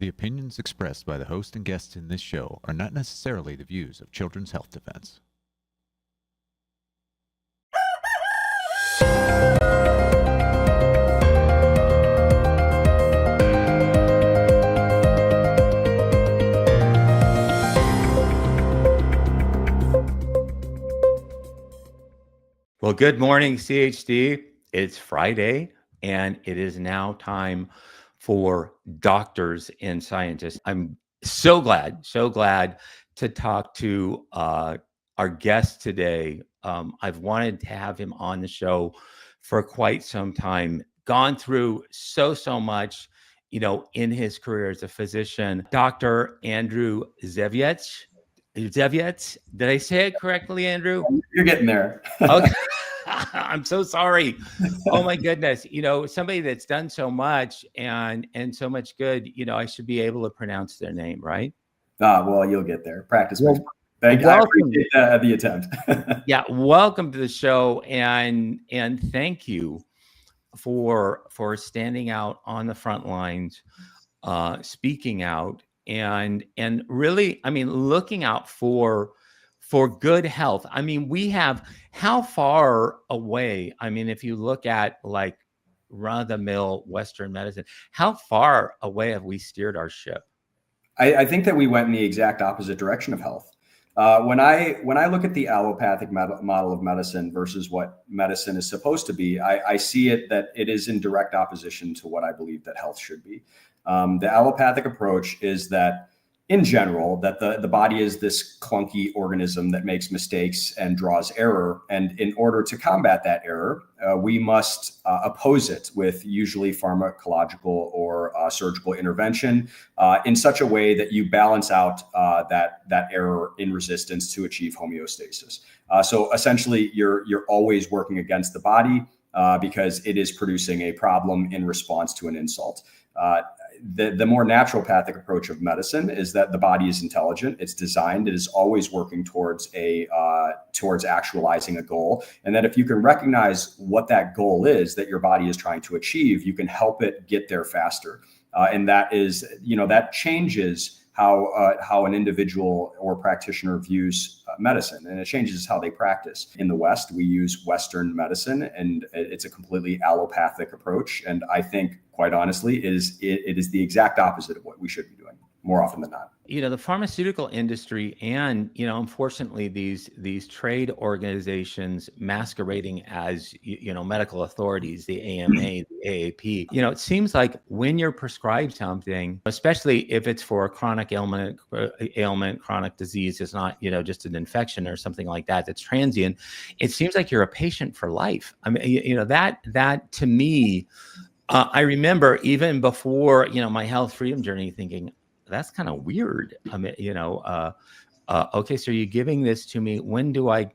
The opinions expressed by the host and guests in this show are not necessarily the views of Children's Health Defense. Well, good morning, Ph.D. It's Friday, and it is now time for doctors and scientists. I'm so glad to talk to our guest today. I've wanted to have him on the show for quite some time, gone through so much, in his career as a physician. Dr. Andrew Zywiec. Zywiec, did I say it correctly, Andrew? You're getting there. Okay. I'm so sorry. Oh my goodness. Somebody that's done so much and so much good, I should be able to pronounce their name, right? Well, you'll get there. Practice. Thank you. I appreciate the attempt. Yeah. Welcome to the show. And thank you for standing out on the front lines, speaking out and really, looking out for good health. We have, how far away, if you look at like run-of-the-mill Western medicine, how far away have we steered our ship? I think that we went in the exact opposite direction of health. When I look at the allopathic model of medicine versus what medicine is supposed to be, I see it that it is in direct opposition to what I believe that health should be. The allopathic approach is that, in general, that the body is this clunky organism that makes mistakes and draws error. And in order to combat that error, we must oppose it with usually pharmacological or surgical intervention in such a way that you balance out that error in resistance to achieve homeostasis. So essentially, you're always working against the body because it is producing a problem in response to an insult. The more naturopathic approach of medicine is that the body is intelligent. It's designed. It is always working towards actualizing a goal. And that if you can recognize what that goal is that your body is trying to achieve, you can help it get there faster. And that is, that changes how an individual or practitioner views medicine, and it changes how they practice. In the West, we use Western medicine, and it's a completely allopathic approach. And I think, quite honestly, it is the exact opposite of what we should be doing more often than not. The pharmaceutical industry and, unfortunately, these trade organizations masquerading as, medical authorities, the AMA, the AAP, it seems like when you're prescribed something, especially if it's for a chronic ailment, chronic disease, it's not, just an infection or something like that, that's transient. It seems like you're a patient for life. That to me, I remember even before, my health freedom journey thinking, that's kind of weird. Okay, so you're giving this to me. When do I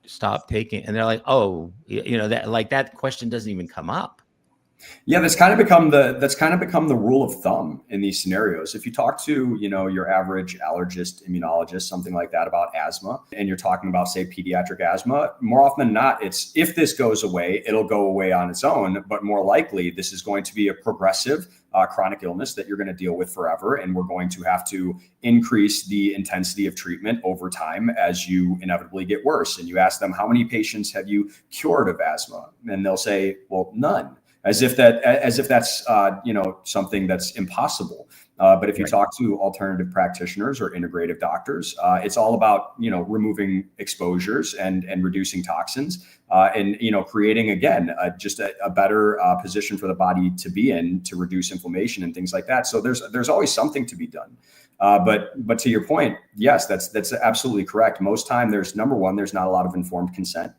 stop taking? And they're like, oh, that question doesn't even come up. Yeah, that's kind of become the rule of thumb in these scenarios. If you talk to, your average allergist, immunologist, something like that about asthma, and you're talking about, say, pediatric asthma, more often than not, it's if this goes away, it'll go away on its own. But more likely, this is going to be a progressive chronic illness that you're going to deal with forever. And we're going to have to increase the intensity of treatment over time as you inevitably get worse. And you ask them, how many patients have you cured of asthma? And they'll say, well, none. As if that's something that's impossible. But if you talk to alternative practitioners or integrative doctors, it's all about removing exposures and reducing toxins and creating again just a better position for the body to be in to reduce inflammation and things like that. So there's always something to be done. But to your point, yes, that's absolutely correct. Most time there's not a lot of informed consent.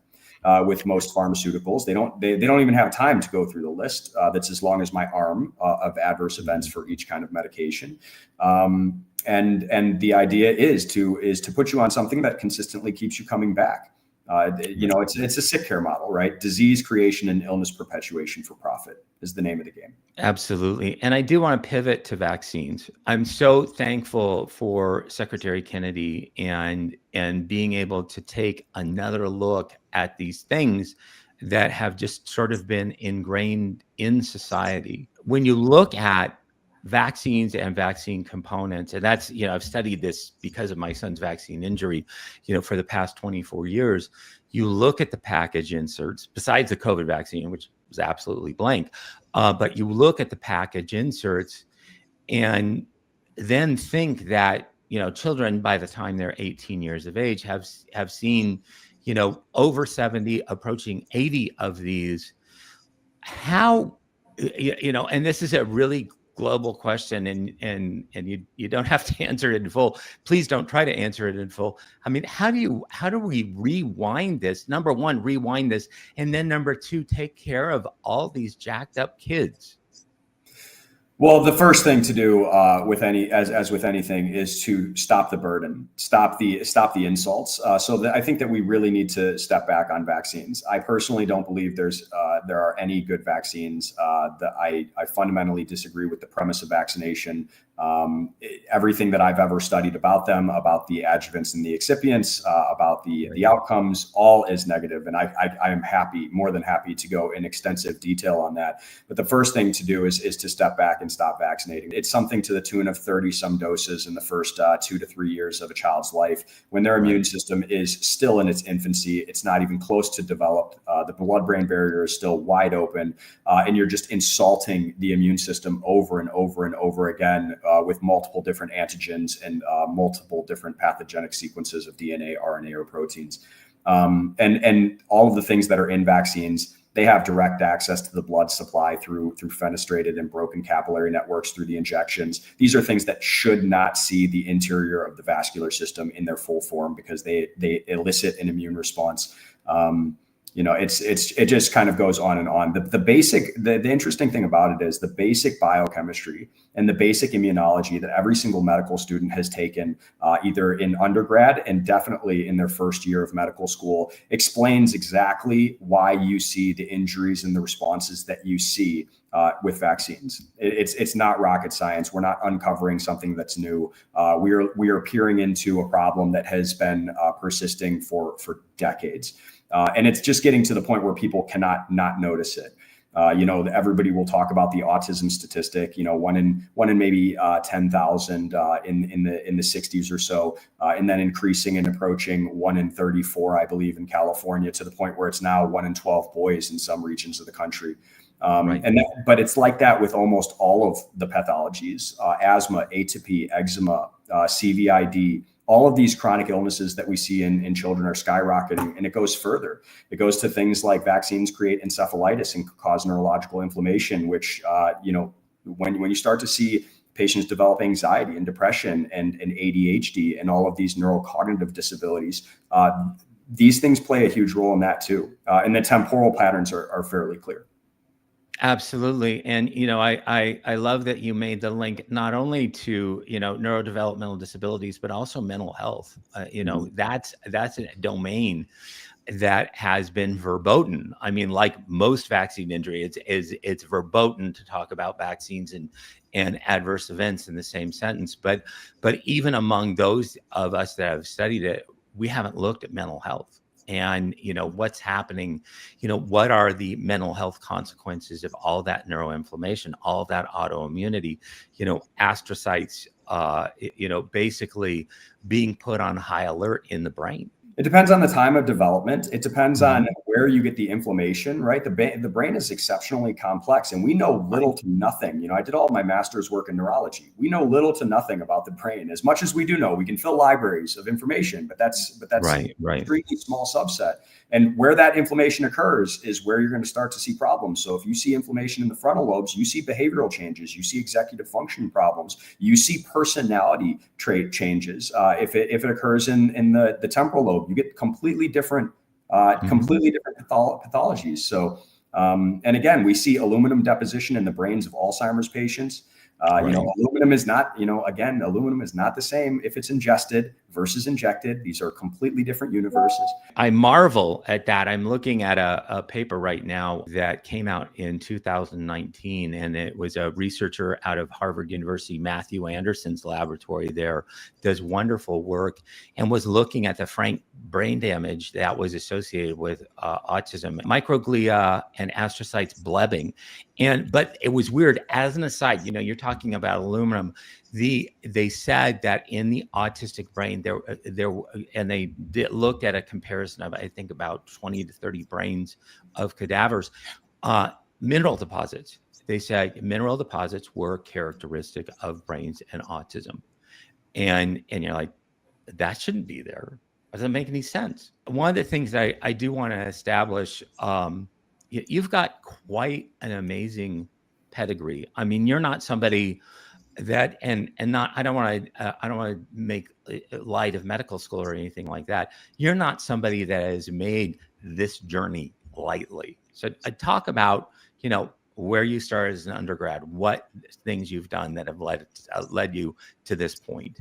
With most pharmaceuticals, they don't even have time to go through the list that's as long as my arm of adverse events for each kind of medication. And the idea is to put you on something that consistently keeps you coming back. It's a sick care model, right? Disease creation and illness perpetuation for profit is the name of the game. Absolutely. And I do want to pivot to vaccines. I'm so thankful for Secretary Kennedy and being able to take another look at these things that have just sort of been ingrained in society. When you look at vaccines and vaccine components. And that's, I've studied this because of my son's vaccine injury, for the past 24 years. You look at the package inserts, besides the COVID vaccine, which was absolutely blank, but you look at the package inserts and then think that, children by the time they're 18 years of age have seen, over 70, approaching 80 of these. How, and this is a really global question, and you don't have to answer it in full. Please don't try to answer it in full. I mean, how do we rewind this? Number one, rewind this, and then number two, take care of all these jacked up kids. Well, the first thing to do with as with anything is to stop the burden, stop the insults. I think that we really need to step back on vaccines. I personally don't believe there are any good vaccines. That I fundamentally disagree with the premise of vaccination. Everything that I've ever studied about them, about the adjuvants and the excipients, about the outcomes, all is negative. And I am more than happy to go in extensive detail on that. But the first thing to do is to step back and stop vaccinating. It's something to the tune of 30 some doses in the first 2 to 3 years of a child's life, when their immune system is still in its infancy. It's not even close to developed. The blood-brain barrier is still wide open, and you're just insulting the immune system over and over and over again with multiple different antigens and multiple different pathogenic sequences of DNA, RNA, or proteins. And all of the things that are in vaccines, they have direct access to the blood supply through fenestrated and broken capillary networks through the injections. These are things that should not see the interior of the vascular system in their full form, because they elicit an immune response. It just kind of goes on and on. The interesting thing about it is the basic biochemistry and the basic immunology that every single medical student has taken, either in undergrad and definitely in their first year of medical school, explains exactly why you see the injuries and the responses that you see with vaccines. It's not rocket science. We're not uncovering something that's new. We are peering into a problem that has been persisting for decades. And it's just getting to the point where people cannot not notice it. Everybody will talk about the autism statistic, one in maybe 10,000 in the 60s or so, and then increasing and approaching 1 in 34, I believe, in California, to the point where it's now 1 in 12 boys in some regions of the country. Right. But it's like that with almost all of the pathologies: asthma, atopy, eczema, CVID. All of these chronic illnesses that we see in children are skyrocketing, and it goes further. It goes to things like vaccines create encephalitis and cause neurological inflammation, which, when you start to see patients develop anxiety and depression and ADHD and all of these neurocognitive disabilities, these things play a huge role in that too. And the temporal patterns are fairly clear. Absolutely. And, I love that you made the link not only to, neurodevelopmental disabilities, but also mental health. That's a domain that has been verboten. I mean, like most vaccine injury, it's verboten to talk about vaccines and adverse events in the same sentence. But even among those of us that have studied it, we haven't looked at mental health. And, what's happening, what are the mental health consequences of all that neuroinflammation, all that autoimmunity, astrocytes, basically being put on high alert in the brain. It depends on the time of development. It depends on where you get the inflammation, right? The brain is exceptionally complex, and we know little to nothing. I did all of my master's work in neurology. We know little to nothing about the brain. As much as we do know, we can fill libraries of information, but that's right. an extremely small subset. And where that inflammation occurs is where you're going to start to see problems. So if you see inflammation in the frontal lobes, you see behavioral changes, you see executive function problems, you see personality trait changes. If it occurs in the temporal lobe, you get completely different pathologies. So, and again, we see aluminum deposition in the brains of Alzheimer's patients. Aluminum is not, aluminum is not the same if it's ingested versus injected. These are completely different universes. I marvel at that. I'm looking at a paper right now that came out in 2019, and it was a researcher out of Harvard University, Matthew Anderson's laboratory there, does wonderful work, and was looking at the frank brain damage that was associated with autism, microglia and astrocytes blebbing. But it was weird. As an aside, you're talking talking about aluminum, they said that in the autistic brain and they looked at a comparison of, I think, about 20 to 30 brains of cadavers, mineral deposits. They said mineral deposits were characteristic of brains and autism, and you're like, that shouldn't be there. Doesn't make any sense. One of the things that I do want to establish, you've got quite an amazing pedigree. I mean, you're not somebody that, and not, I don't want to make light of medical school or anything like that. You're not somebody that has made this journey lightly. So I talk about, where you started as an undergrad, what things you've done that have led you to this point.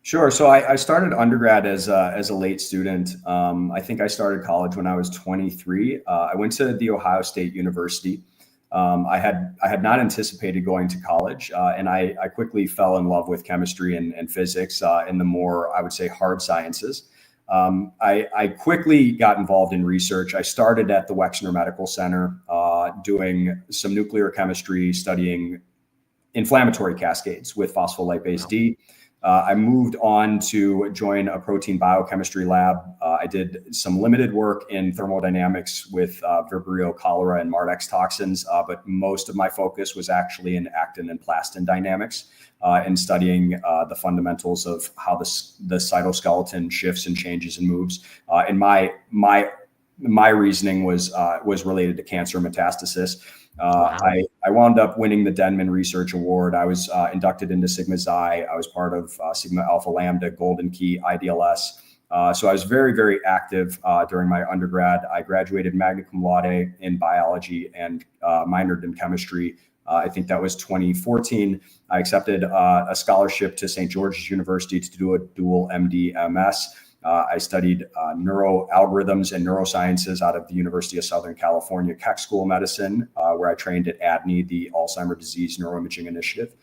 Sure. So I started undergrad as a late student. I think I started college when I was 23. I went to The Ohio State University. I had not anticipated going to college, and I quickly fell in love with chemistry and physics and the more, I would say, hard sciences. I quickly got involved in research. I started at the Wexner Medical Center doing some nuclear chemistry, studying inflammatory cascades with phospholipase D. I moved on to join a protein biochemistry lab. I did some limited work in thermodynamics with Vibrio cholera and Mardex toxins, but most of my focus was actually in actin and plastin dynamics and studying the fundamentals of how the cytoskeleton shifts and changes and moves. And my reasoning was related to cancer metastasis. Wow. I wound up winning the Denman Research Award. I was inducted into Sigma Xi. I was part of Sigma Alpha Lambda, Golden Key, IDLS. So I was very, very active during my undergrad. I graduated magna cum laude in biology and minored in chemistry. I think that was 2014. I accepted a scholarship to St. George's University to do a dual MD MS. I studied neuroalgorithms and neurosciences out of the University of Southern California Keck School of Medicine, where I trained at ADNI, the Alzheimer's Disease Neuroimaging Initiative.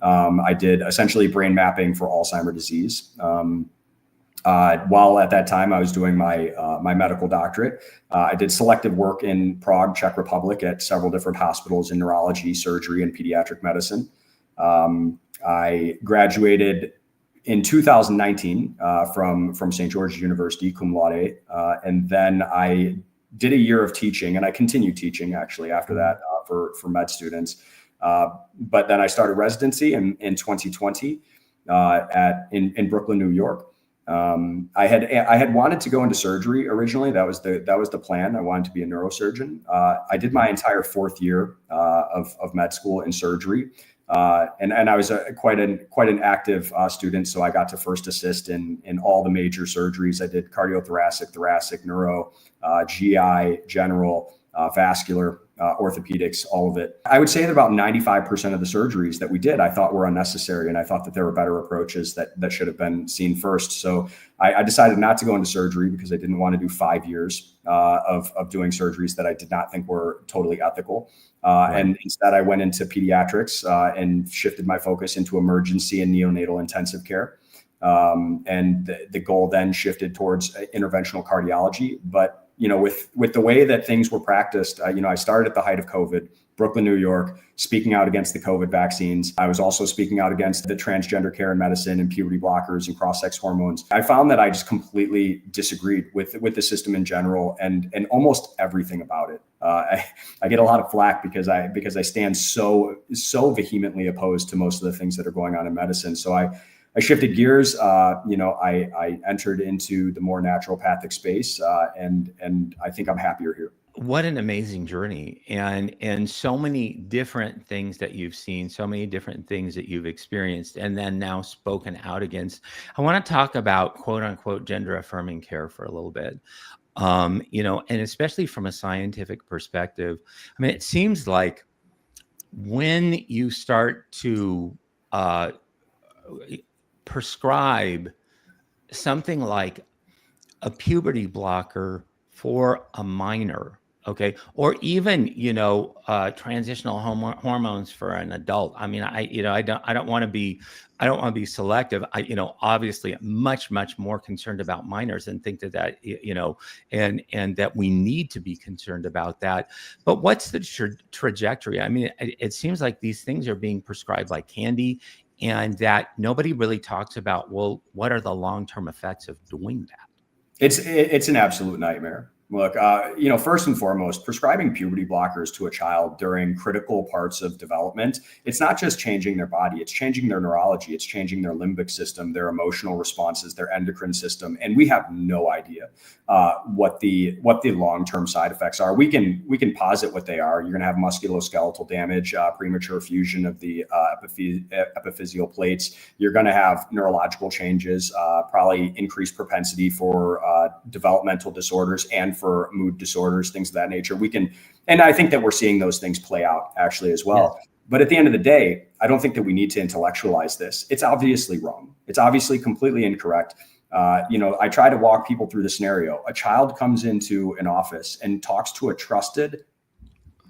I did essentially brain mapping for Alzheimer's disease. While at that time I was doing my medical doctorate, I did selective work in Prague, Czech Republic, at several different hospitals in neurology, surgery, and pediatric medicine. I graduated in 2019 from St. George's University, cum laude, and then I did a year of teaching, and I continued teaching actually after that for med students. But then I started residency in 2020 in Brooklyn, New York. I had wanted to go into surgery originally. That was the plan. I wanted to be a neurosurgeon. I did my entire fourth year of med school in surgery. And I was quite an active student. So I got to first assist in all the major surgeries. I did cardiothoracic, thoracic, neuro, GI, general, vascular, orthopedics, all of it. I would say that about 95% of the surgeries that we did, I thought were unnecessary. And I thought that there were better approaches that should have been seen first. So I decided not to go into surgery because I didn't want to do 5 years of doing surgeries that I did not think were totally ethical. And instead I went into pediatrics and shifted my focus into emergency and neonatal intensive care. And the goal then shifted towards interventional cardiology. But with the way that things were practiced, I started at the height of COVID, Brooklyn, New York, speaking out against the COVID vaccines. I was also speaking out against the transgender care in medicine and puberty blockers and cross-sex hormones. I found that I just completely disagreed with the system in general and almost everything about it. I get a lot of flack because I stand so vehemently opposed to most of the things that are going on in medicine. So I shifted gears. I entered into the more naturopathic space, and I think I'm happier here. What an amazing journey, and so many different things that you've seen, so many different things that you've experienced, and then now spoken out against. I want to talk about quote unquote gender affirming care for a little bit. And especially from a scientific perspective. I mean, it seems like when you start to prescribe something like a puberty blocker for a minor, Okay. Or even, transitional hormones for an adult. I mean, I don't want to be selective. Obviously much, much more concerned about minors and think and that we need to be concerned about that. But what's the trajectory? I mean, it seems like these things are being prescribed like candy, and that nobody really talks about, well, what are the long-term effects of doing that? It's an absolute nightmare. Look, first and foremost, prescribing puberty blockers to a child during critical parts of development, it's not just changing their body, it's changing their neurology, it's changing their limbic system, their emotional responses, their endocrine system. And we have no idea what the long-term side effects are. We can posit what they are. You're going to have musculoskeletal damage, premature fusion of the epiphyseal plates. You're going to have neurological changes, probably increased propensity for developmental disorders and for mood disorders, things of that nature. And I think that we're seeing those things play out actually as well. Yeah. But at the end of the day, I don't think that we need to intellectualize this. It's obviously wrong. It's obviously completely incorrect. I try to walk people through the scenario. A child comes into an office and talks to a trusted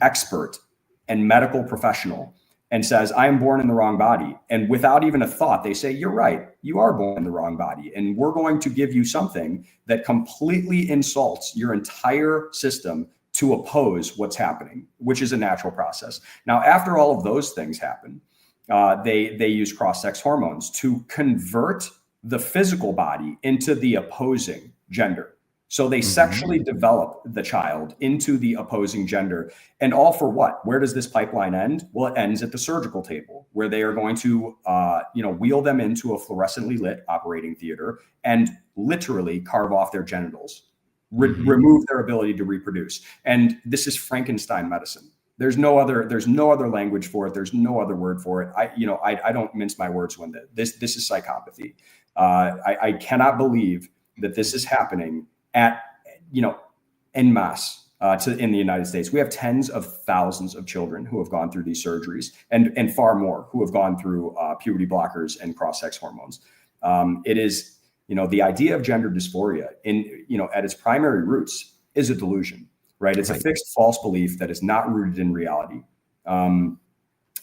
expert and medical professional and says, I am born in the wrong body. And without even a thought, they say, you're right, you are born in the wrong body. And we're going to give you something that completely insults your entire system to oppose what's happening, which is a natural process. Now, after all of those things happen, they use cross-sex hormones to convert the physical body into the opposing gender. So they sexually develop the child into the opposing gender, and all for what? Where does this pipeline end? Well, it ends at the surgical table, where they are going to, wheel them into a fluorescently lit operating theater and literally carve off their genitals, remove their ability to reproduce. And this is Frankenstein medicine. There's no other language for it. There's no other word for it. I don't mince my words when this is psychopathy. I cannot believe that this is happening en masse in the United States. We have tens of thousands of children who have gone through these surgeries, and far more who have gone through puberty blockers and cross-sex hormones. It is, the idea of gender dysphoria at its primary roots is a delusion, right? It's a fixed false belief that is not rooted in reality. And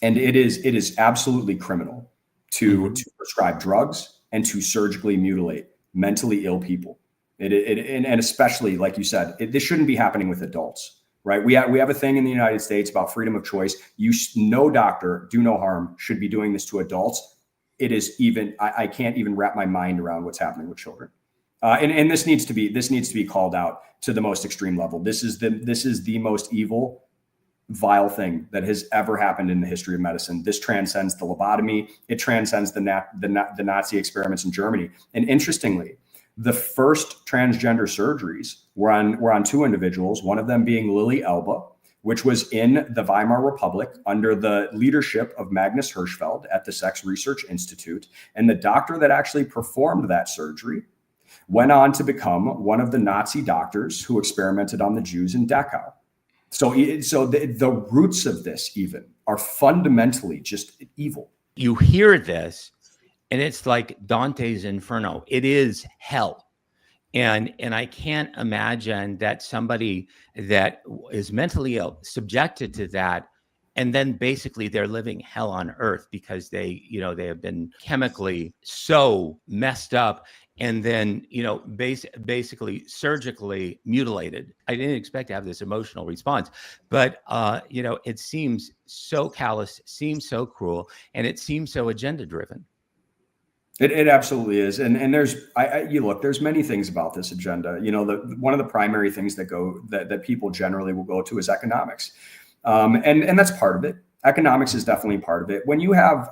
it is absolutely criminal to prescribe drugs and to surgically mutilate mentally ill people. And especially, like you said, this shouldn't be happening with adults, right? We have a thing in the United States about freedom of choice. No doctor, do no harm, should be doing this to adults. It is I can't even wrap my mind around what's happening with children. And this needs to be called out to the most extreme level. This is the most evil, vile thing that has ever happened in the history of medicine. This transcends the lobotomy. It transcends the Nazi experiments in Germany. And interestingly, the first transgender surgeries were on two individuals, one of them being Lily Elba, which was in the Weimar Republic under the leadership of Magnus Hirschfeld at the Sex Research Institute. And the doctor that actually performed that surgery went on to become one of the Nazi doctors who experimented on the Jews in Dachau. So the roots of this even are fundamentally just evil. You hear this, and it's like Dante's Inferno. It is hell. And I can't imagine that somebody that is mentally ill, subjected to that, and then basically they're living hell on earth because they have been chemically so messed up and then, basically surgically mutilated. I didn't expect to have this emotional response, but, it seems so callous, seems so cruel, and it seems so agenda driven. It absolutely is. And there's many things about this agenda. One of the primary things that people generally will go to is economics. And that's part of it. Economics is definitely part of it. When you have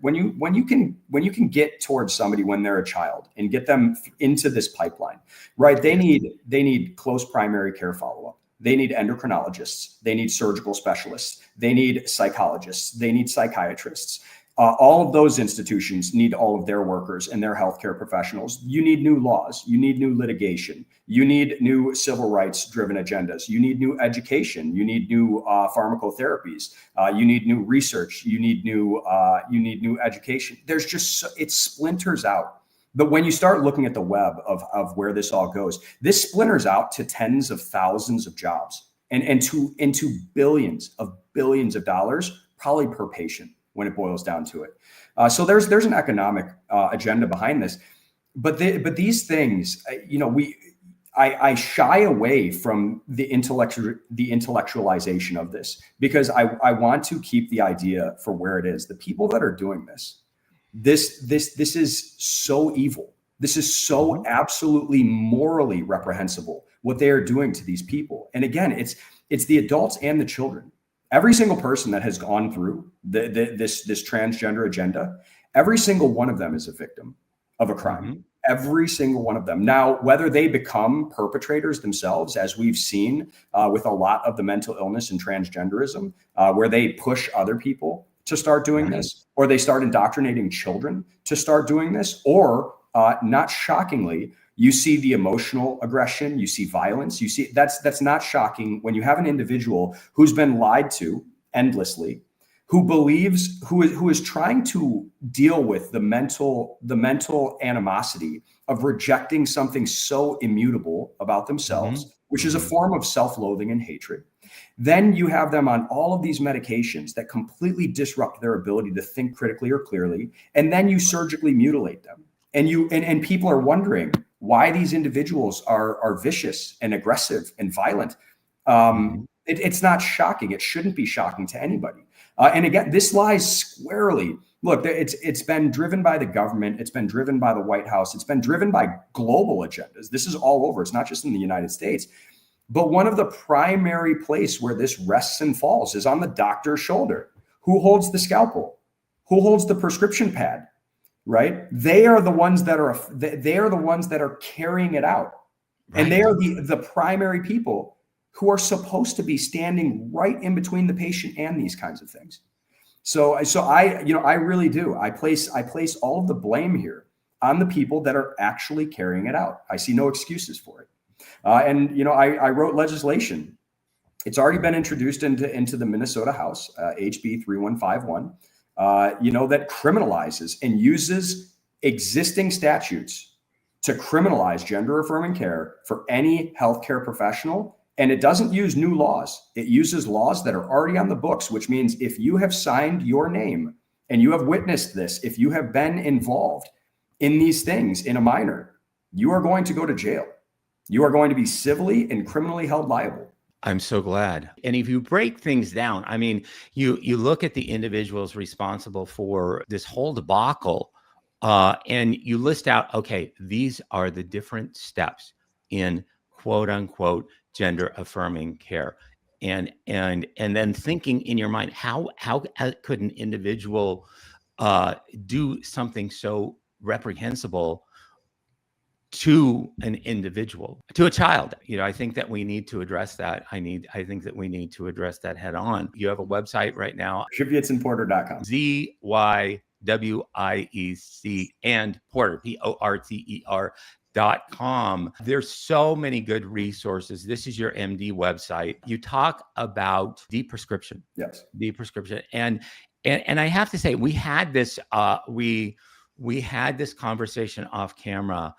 when you can get towards somebody when they're a child and get them into this pipeline, right? They need close primary care follow-up. They need endocrinologists. They need surgical specialists. They need psychologists. They need psychiatrists. All of those institutions need all of their workers and their healthcare professionals. You need new laws. You need new litigation. You need new civil rights driven agendas. You need new education. You need new pharmacotherapies. You need new research. You need new education. It splinters out. But when you start looking at the web of where this all goes, this splinters out to tens of thousands of jobs. and into billions of dollars, probably per patient when it boils down to it. So there's an economic agenda behind this, but these things, I shy away from the intellectualization of this, because I want to keep the idea for where it is. The people that are doing this is so evil. This is so absolutely morally reprehensible what they are doing to these people. And again, it's the adults and the children. Every single person that has gone through this transgender agenda, every single one of them is a victim of a crime. Every single one of them. Now, whether they become perpetrators themselves, as we've seen with a lot of the mental illness and transgenderism, where they push other people to start doing this, or they start indoctrinating children to start doing this, or not shockingly, you see the emotional aggression, you see violence, you see that's not shocking when you have an individual who's been lied to endlessly, who believes, who is trying to deal with the mental animosity of rejecting something so immutable about themselves, which is a form of self-loathing and hatred. Then you have them on all of these medications that completely disrupt their ability to think critically or clearly, and then you surgically mutilate them. And people are wondering why these individuals are vicious and aggressive and violent. It's not shocking. It shouldn't be shocking to anybody. And again, this lies squarely. Look, it's been driven by the government. It's been driven by the White House. It's been driven by global agendas. This is all over. It's not just in the United States. But one of the primary place where this rests and falls is on the doctor's shoulder. Who holds the scalpel? Who holds the prescription pad? Right? They are the ones that are carrying it out. Right. And they are the primary people who are supposed to be standing right in between the patient and these kinds of things. So I really do. I place all of the blame here on the people that are actually carrying it out. I see no excuses for it. I wrote legislation. It's already been introduced into the Minnesota House, HB 3151. That criminalizes and uses existing statutes to criminalize gender affirming care for any healthcare professional. And it doesn't use new laws. It uses laws that are already on the books, which means if you have signed your name and you have witnessed this, if you have been involved in these things in a minor, you are going to go to jail. You are going to be civilly and criminally held liable. I'm so glad. And if you break things down, I mean, you look at the individuals responsible for this whole debacle, and you list out, okay, these are the different steps in quote unquote gender affirming care. And then thinking in your mind, how could an individual do something so reprehensible to an individual, to a child? I think that we need to address that. I think that we need to address that head on. You have a website right now, Zyweiecandporter.com. Zyweiec and Porter, PORTER.com. There's so many good resources. This is your MD website. You talk about deprescription. Yes. Deprescription. And I have to say, we had this we had this conversation off camera.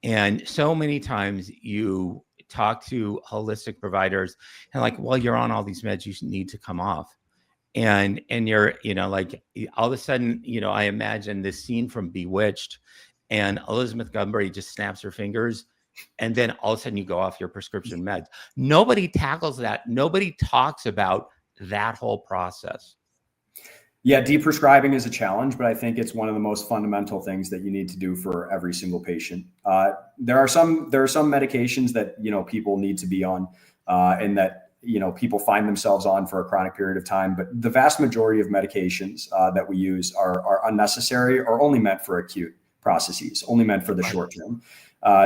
And so many times you talk to holistic providers and like, well, you're on all these meds, you need to come off. And you're, like all of a sudden, I imagine this scene from Bewitched, and Elizabeth Montgomery just snaps her fingers, and then all of a sudden you go off your prescription meds. Nobody tackles that. Nobody talks about that whole process. Yeah, deprescribing is a challenge, but I think it's one of the most fundamental things that you need to do for every single patient. There are some medications that people need to be on, and that people find themselves on for a chronic period of time. But the vast majority of medications that we use are unnecessary or only meant for acute processes, only meant for the short term.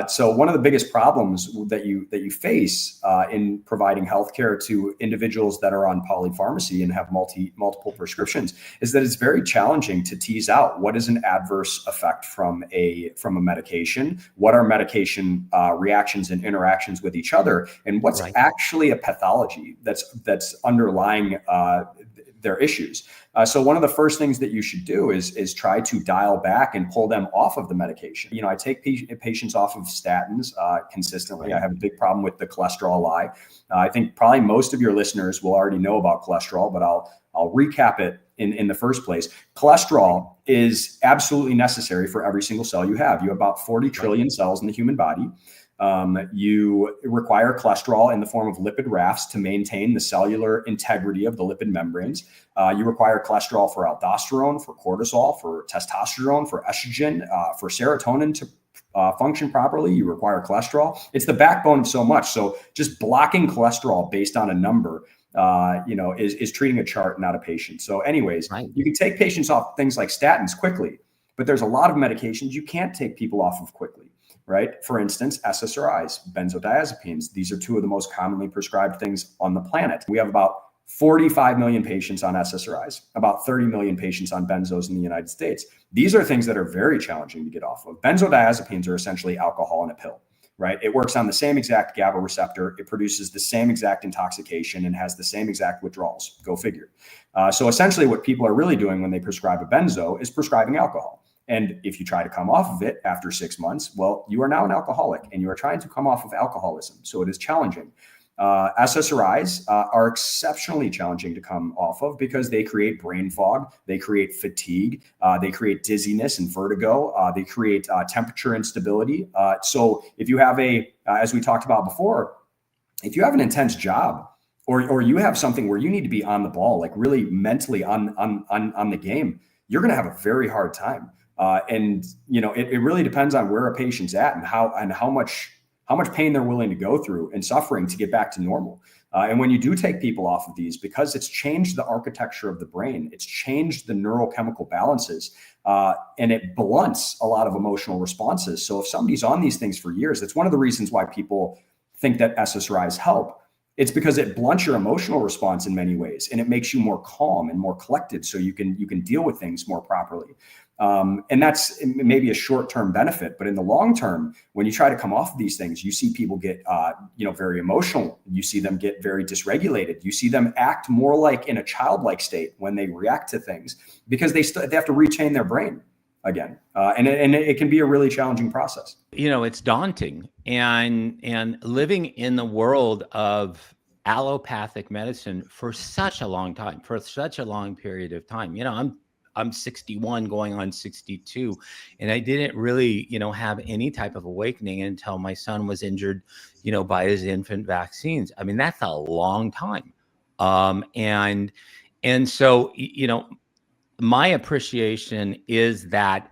So one of the biggest problems that you face in providing healthcare to individuals that are on polypharmacy and have multiple prescriptions is that it's very challenging to tease out what is an adverse effect from a medication, what are medication reactions and interactions with each other, and what's actually a pathology that's underlying their issues. So one of the first things that you should do is try to dial back and pull them off of the medication. I take patients off of statins consistently. I have a big problem with the cholesterol lie. I think probably most of your listeners will already know about cholesterol, but I'll recap it in the first place. Cholesterol is absolutely necessary for every single cell you have. You have about 40 trillion cells in the human body. You require cholesterol in the form of lipid rafts to maintain the cellular integrity of the lipid membranes. You require cholesterol for aldosterone, for cortisol, for testosterone, for estrogen, for serotonin to function properly. You require cholesterol. It's the backbone of so much. So just blocking cholesterol based on a number is treating a chart, not a patient. So anyways, you can take patients off things like statins quickly, but there's a lot of medications you can't take people off of quickly, right? For instance, SSRIs, benzodiazepines. These are two of the most commonly prescribed things on the planet. We have about 45 million patients on SSRIs, about 30 million patients on benzos in the United States. These are things that are very challenging to get off of. Benzodiazepines are essentially alcohol in a pill. Right? It works on the same exact GABA receptor. It produces the same exact intoxication and has the same exact withdrawals. Go figure. So essentially what people are really doing when they prescribe a benzo is prescribing alcohol. And if you try to come off of it after 6 months, well, you are now an alcoholic and you are trying to come off of alcoholism. So it is challenging. SSRIs are exceptionally challenging to come off of because they create brain fog, they create fatigue, they create dizziness and vertigo, they create temperature instability. So if you have as we talked about before, if you have an intense job or you have something where you need to be on the ball, like really mentally on the game, you're going to have a very hard time. And it really depends on where a patient's at and how much pain they're willing to go through and suffering to get back to normal. And when you do take people off of these, because it's changed the architecture of the brain, it's changed the neurochemical balances, and it blunts a lot of emotional responses. So if somebody's on these things for years, that's one of the reasons why people think that SSRIs help. It's because it blunts your emotional response in many ways, and it makes you more calm and more collected, so you can deal with things more properly. And that's maybe a short-term benefit, but in the long term, when you try to come off of these things, you see people get, very emotional. You see them get very dysregulated. You see them act more like in a childlike state when they react to things because they have to retrain their brain again. And it can be a really challenging process. It's daunting, and living in the world of allopathic medicine for such a long time, for such a long period of time. I'm 61 going on 62, and I didn't really, have any type of awakening until my son was injured, by his infant vaccines. I mean, that's a long time. And so, my appreciation is that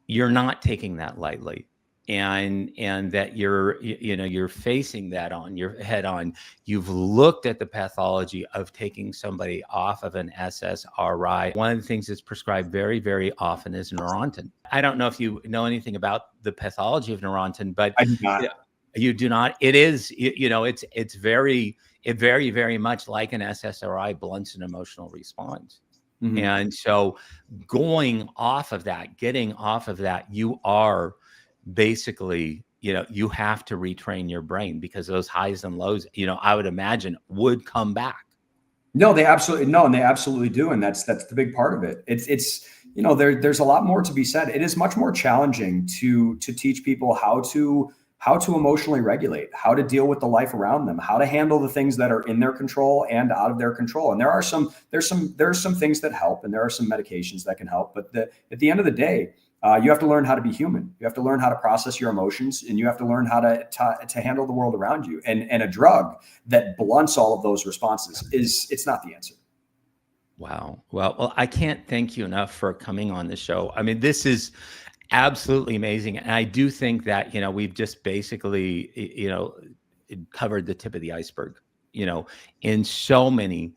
you're not taking that lightly. And that you're facing that on your head on. You've looked at the pathology of taking somebody off of an SSRI. One of the things that's prescribed very, very often is Neurontin. I don't know if you know anything about the pathology of Neurontin, but I do not. You do not. It is, it's very, very much like an SSRI blunts an emotional response. Mm-hmm. And so going off of that, getting off of that, you are basically, you have to retrain your brain because those highs and lows, I would imagine would come back. No, they absolutely do. And that's the big part of it. It's there's a lot more to be said. It is much more challenging to teach people how to emotionally regulate, how to deal with the life around them, how to handle the things that are in their control and out of their control. And there's some things that help, and there are some medications that can help. But at the end of the day, you have to learn how to be human. You have to learn how to process your emotions, and you have to learn how to handle the world around you. And a drug that blunts all of those responses it's not the answer. Wow. Well, I can't thank you enough for coming on the show. I mean, this is absolutely amazing. And I do think that, we've just basically, covered the tip of the iceberg, in so many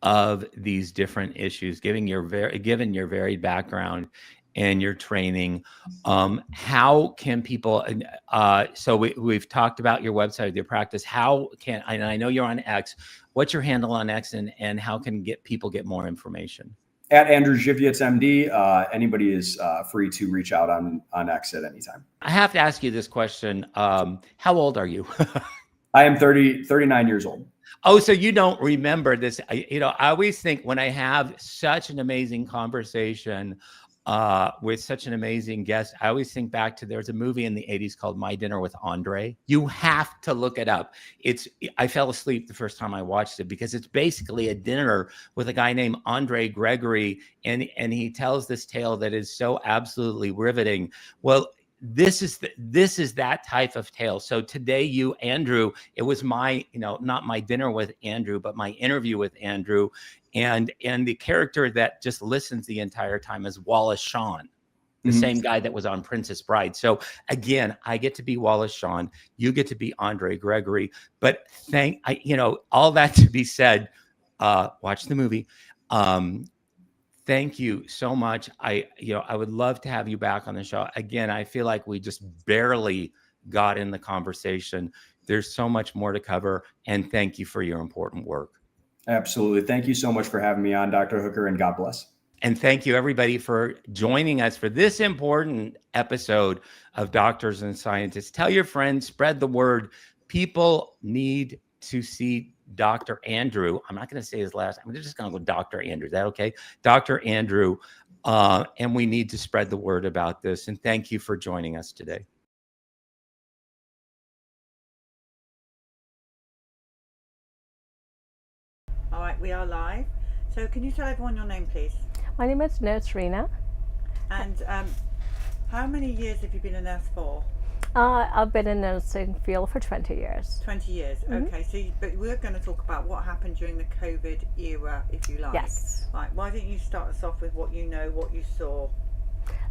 of these different issues, given your varied background and your training. How can people, so we've talked about your website, your practice. And I know you're on X. What's your handle on X, and how can people get more information? At Andrew Zywiec, MD. Anybody is free to reach out on X at any time. I have to ask you this question. How old are you? I am 39 years old. Oh, so you don't remember this? I always think when I have such an amazing conversation with such an amazing guest, I always think back to there's a movie in the 80s called My Dinner with Andre. You have to look it up. I fell asleep the first time I watched it because it's basically a dinner with a guy named Andre Gregory, and he tells this tale that is so absolutely riveting. Well, this is that type of tale. So today, Andrew, it was my, not my dinner with Andrew, but my interview with Andrew, and the character that just listens the entire time is Wallace Shawn, the same guy that was on Princess Bride. So again, I get to be Wallace Shawn, you get to be Andre Gregory. But all that to be said, watch the movie. Thank you so much. I would love to have you back on the show. Again, I feel like we just barely got in the conversation. There's so much more to cover. And thank you for your important work. Absolutely. Thank you so much for having me on, Dr. Hooker, and God bless. And thank you, everybody, for joining us for this important episode of Doctors and Scientists. Tell your friends, spread the word. People need to see Dr. Andrew. I'm not going to say his last. I'm just going to go Dr. Andrew. Is that okay? Dr. Andrew. And we need to spread the word about this. And thank you for joining us today. All right, we are live. So can you tell everyone your name, please? My name is Nurse Rena. And how many years have you been a nurse for? I've been in the nursing field for 20 years. 20 years, okay. So, but we're going to talk about what happened during the COVID era, if you like. Yes. Right, why don't you start us off with what you know, what you saw?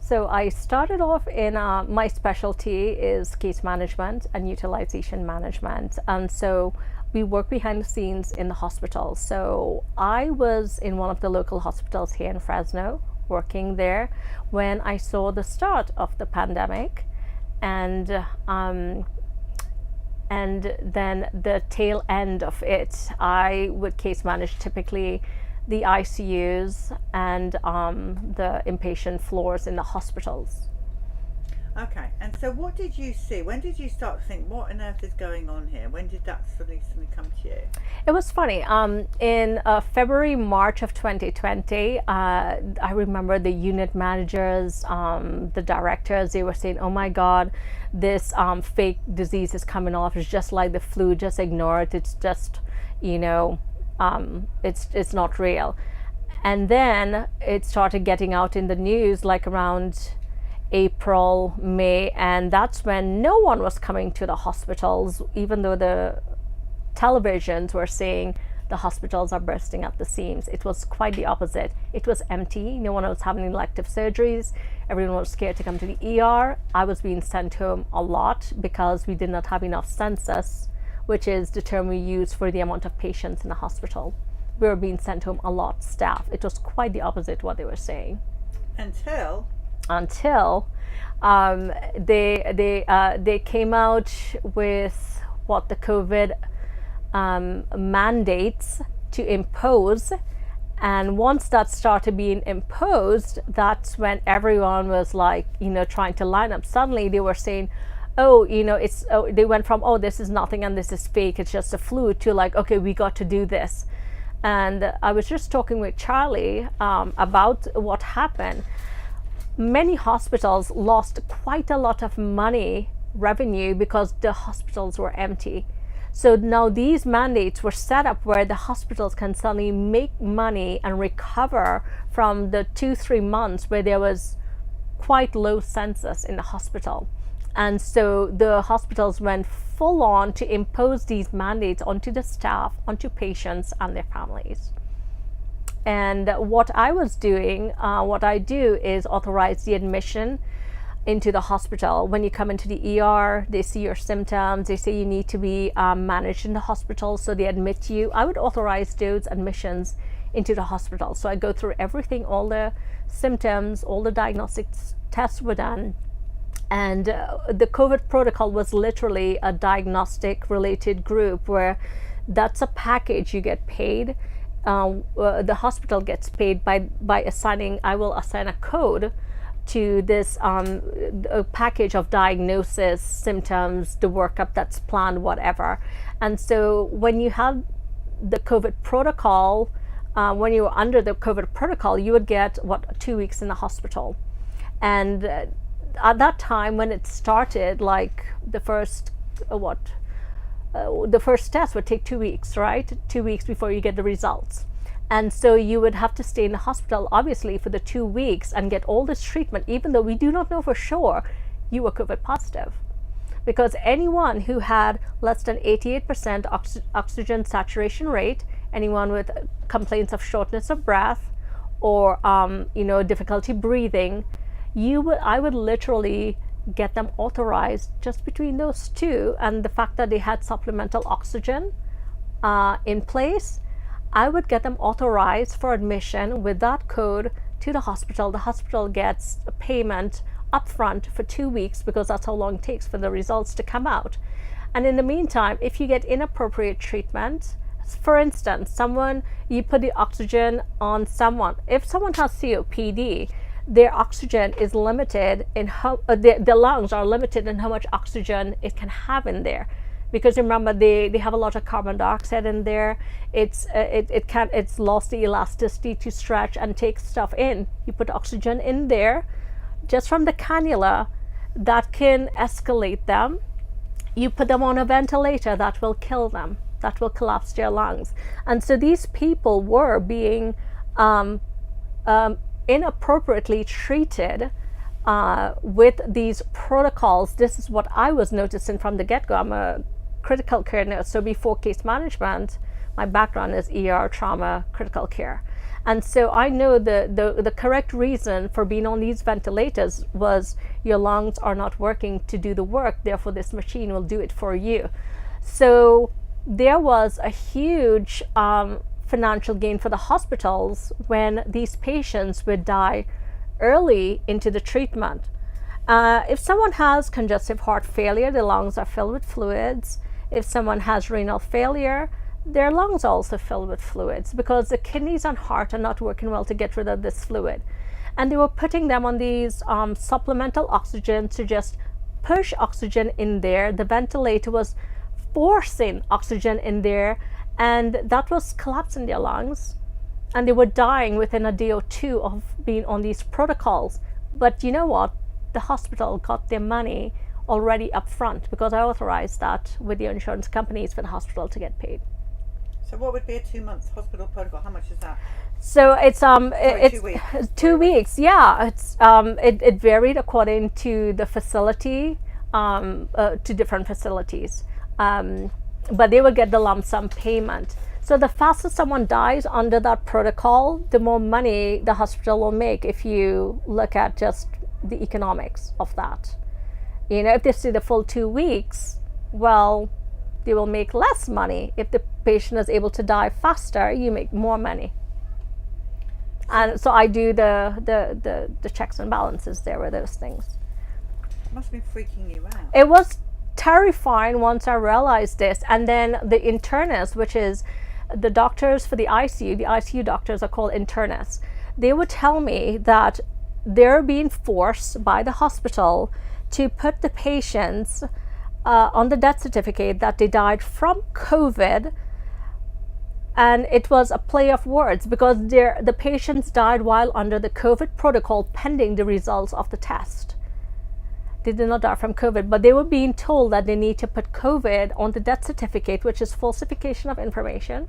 So I started off in, my specialty is case management and utilization management. And so we work behind the scenes in the hospital. So I was in one of the local hospitals here in Fresno, working there when I saw the start of the pandemic. And then the tail end of it, I would case manage typically the ICUs and the inpatient floors in the hospitals. Okay, and so what did you see? When did you start to think, what on earth is going on here? When did that suddenly come to you? It was funny. In February, March of 2020, I remember the unit managers, the directors, they were saying, oh my God, this fake disease is coming off. It's just like the flu, just ignore it. It's just, it's not real. And then it started getting out in the news like around April, May, and that's when no one was coming to the hospitals, even though the televisions were saying the hospitals are bursting at the seams. It was quite the opposite. It was empty. No one was having elective surgeries. Everyone was scared to come to the ER. I was being sent home a lot because we did not have enough census, which is the term we use for the amount of patients in the hospital. We were being sent home a lot, staff. It was quite the opposite what they were saying. Until they came out with what the COVID mandates to impose, and once that started being imposed, that's when everyone was like, trying to line up. Suddenly they were saying, they went from, oh, this is nothing and this is fake, it's just a flu, to like, okay, we got to do this. And I was just talking with Charlie about what happened. Many hospitals lost quite a lot of revenue because the hospitals were empty. So now these mandates were set up where the hospitals can suddenly make money and recover from the 2-3 months where there was quite low census in the hospital. And so the hospitals went full on to impose these mandates onto the staff, onto patients and their families. And what I was doing, what I do is authorize the admission into the hospital. When you come into the ER, they see your symptoms, they say you need to be managed in the hospital, so they admit you. I would authorize those admissions into the hospital. So I go through everything, all the symptoms, all the diagnostic tests were done. And the COVID protocol was literally a diagnostic related group where that's a package you get paid. The hospital gets paid by assigning, I will assign a code to this a package of diagnosis, symptoms, the workup that's planned, whatever. And so when you have the COVID protocol, when you were under the COVID protocol, you would get 2 weeks in the hospital. And at that time when it started, like the first the first test would take 2 weeks, right? 2 weeks before you get the results. And so you would have to stay in the hospital, obviously, for the 2 weeks and get all this treatment, even though we do not know for sure you were COVID positive. Because anyone who had less than 88% oxygen saturation rate, anyone with complaints of shortness of breath or difficulty breathing, I would literally get them authorized just between those two, and the fact that they had supplemental oxygen in place, I would get them authorized for admission with that code to the hospital. The hospital gets a payment upfront for 2 weeks because that's how long it takes for the results to come out. And in the meantime, if you get inappropriate treatment, for instance, you put the oxygen on someone. If someone has COPD, their oxygen is limited in how their lungs are limited in how much oxygen it can have in there, because remember they have a lot of carbon dioxide in there. It's lost the elasticity to stretch and take stuff in. You put oxygen in there just from the cannula, that can escalate them. You put them on a ventilator, that will kill them, that will collapse their lungs. And so these people were being inappropriately treated with these protocols. This is what I was noticing from the get-go. I'm a critical care nurse, so before case management, my background is ER, trauma, critical care. And so I know the correct reason for being on these ventilators was your lungs are not working to do the work, therefore this machine will do it for you. So there was a huge financial gain for the hospitals when these patients would die early into the treatment. If someone has congestive heart failure, the lungs are filled with fluids. If someone has renal failure, their lungs are also filled with fluids because the kidneys and heart are not working well to get rid of this fluid. And they were putting them on these supplemental oxygen to just push oxygen in there. The ventilator was forcing oxygen in there, and that was collapsing their lungs, and they were dying within a day or two of being on these protocols. But you know what? The hospital got their money already up front because I authorized that with the insurance companies for the hospital to get paid. So what would be a 2 months hospital protocol? How much is that? So it's 2 weeks. 2 weeks. Yeah, it's it varied according to the facility, to different facilities. But they would get the lump sum payment. So the faster someone dies under that protocol, the more money the hospital will make if you look at just the economics of that. You know, if they see the full 2 weeks, well, they will make less money. If the patient is able to die faster, you make more money. And so I do the checks and balances there with those things. It must have been freaking you out. It was terrifying once I realized this. And then the internists, which is the doctors for the ICU doctors are called internists. They would tell me that they're being forced by the hospital to put the patients on the death certificate that they died from COVID. And it was a play of words because the patients died while under the COVID protocol pending the results of the test. They did not die from COVID, but they were being told that they need to put COVID on the death certificate, which is falsification of information.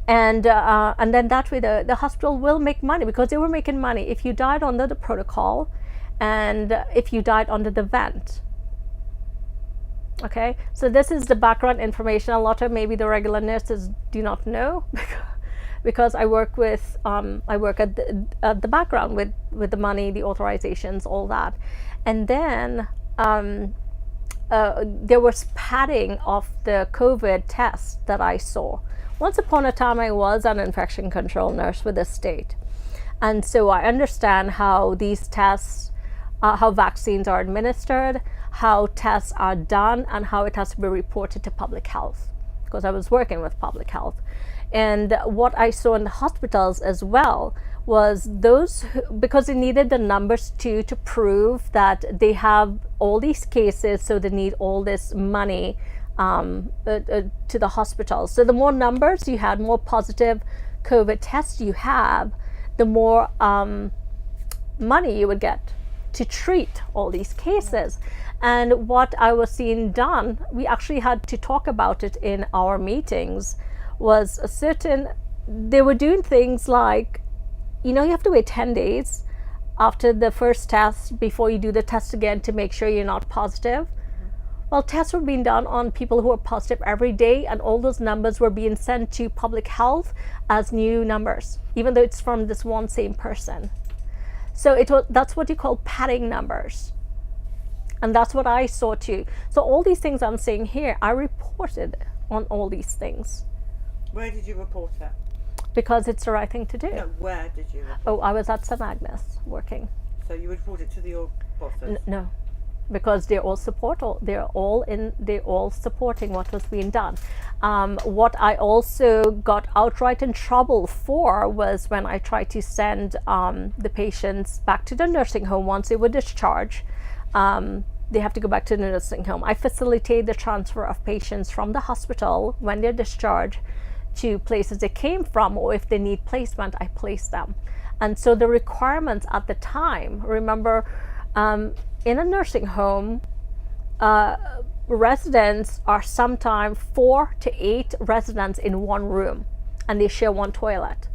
And then that way the hospital will make money because they were making money if you died under the protocol and if you died under the vent. Okay, so this is the background information. A lot of maybe the regular nurses do not know because I work at the background with the money, the authorizations, all that. And then there was padding of the COVID tests that I saw. Once upon a time, I was an infection control nurse with the state. And so I understand how these tests, how vaccines are administered, how tests are done, and how it has to be reported to public health, because I was working with public health. And what I saw in the hospitals as well was because they needed the numbers to prove that they have all these cases, so they need all this money to the hospital. So the more numbers you had, more positive COVID tests you have, the more money you would get to treat all these cases. And what I was seeing done, we actually had to talk about it in our meetings, was they were doing things like, you have to wait 10 days after the first test before you do the test again to make sure you're not positive. Well, tests were being done on people who were positive every day, and all those numbers were being sent to public health as new numbers, even though it's from this one same person. So that's what you call padding numbers. And that's what I saw too. So all these things I'm saying here, I reported on all these things. Where did you report it? Because it's the right thing to do. No, where did you report? Oh, I was at St. Agnes working. So you report it to your bosses? No, because they're all supporting what was being done. What I also got outright in trouble for was when I tried to send the patients back to the nursing home once they were discharged. They have to go back to the nursing home. I facilitate the transfer of patients from the hospital when they're discharged to places they came from, or if they need placement, I place them. And so the requirements at the time, remember, in a nursing home, residents are sometimes 4 to 8 residents in one room, and they share one toilet.